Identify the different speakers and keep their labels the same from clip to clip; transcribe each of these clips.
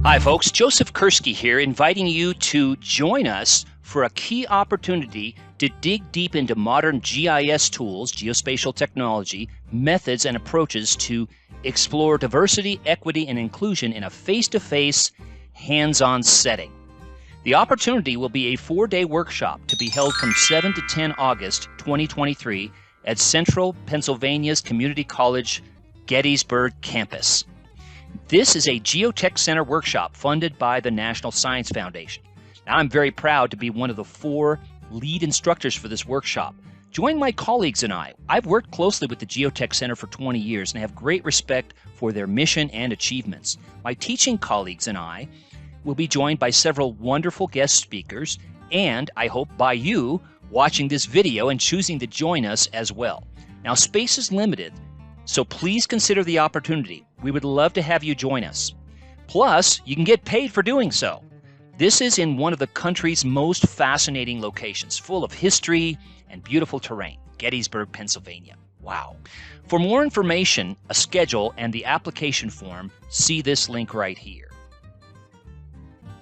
Speaker 1: Hi folks, Joseph Kursky here, inviting you to join us for a key opportunity to dig deep into modern GIS tools, geospatial technology, methods, and approaches to explore diversity, equity, and inclusion in a face-to-face, hands-on setting. The opportunity will be a 4-day workshop to be held from 7 to 10 August 2023 at Central Pennsylvania's Community College Gettysburg campus. This is a Geotech Center workshop funded by the National Science Foundation. Now, I'm very proud to be one of the 4 lead instructors for this workshop. Join my colleagues and I. I've worked closely with the Geotech Center for 20 years and have great respect for their mission and achievements. My teaching colleagues and I will be joined by several wonderful guest speakers, and I hope by you watching this video and choosing to join us as well. Now, space is limited, so please consider the opportunity. We would love to have you join us. Plus, you can get paid for doing so. This is in one of the country's most fascinating locations, full of history and beautiful terrain, Gettysburg, Pennsylvania. Wow. For more information, a schedule, and the application form, see this link right here.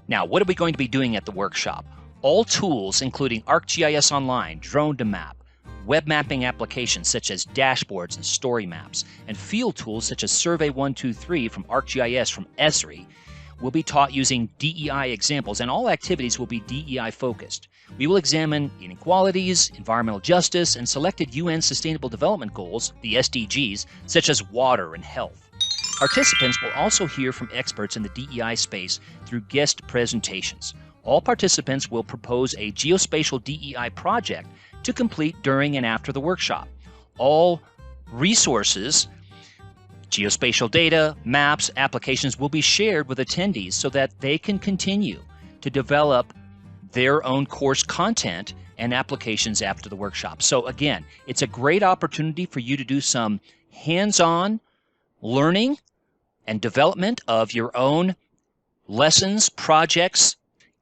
Speaker 1: Now, what are we going to be doing at the workshop? All tools, including ArcGIS Online, Drone to Map, web mapping applications such as dashboards and story maps, and field tools such as Survey 123 from ArcGIS from Esri will be taught using DEI examples, and all activities will be DEI focused. We will examine inequalities, environmental justice, and selected UN Sustainable Development Goals, the SDGs, such as water and health. Participants will also hear from experts in the DEI space through guest presentations. All participants will propose a geospatial DEI project to complete during and after the workshop. All resources, geospatial data, maps, applications will be shared with attendees so that they can continue to develop their own course content and applications after the workshop. So again, it's a great opportunity for you to do some hands-on learning and development of your own lessons, projects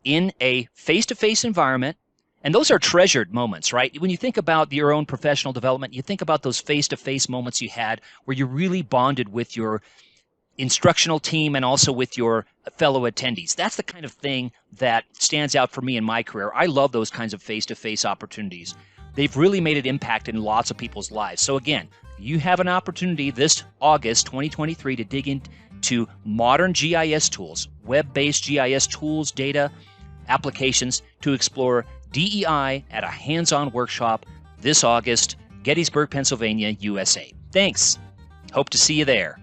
Speaker 1: in a face-to-face environment. And those are treasured moments, right? When you think about your own professional development, you think about those face-to-face moments you had where you really bonded with your instructional team and also with your fellow attendees. That's the kind of thing that stands out for me in my career. I love those kinds of face-to-face opportunities. They've really made an impact in lots of people's lives. So again, you have an opportunity this August 2023 to dig into modern GIS tools, web-based GIS tools, data, applications to explore DEI at a hands-on workshop this August, Gettysburg, Pennsylvania, USA. Thanks. Hope to see you there.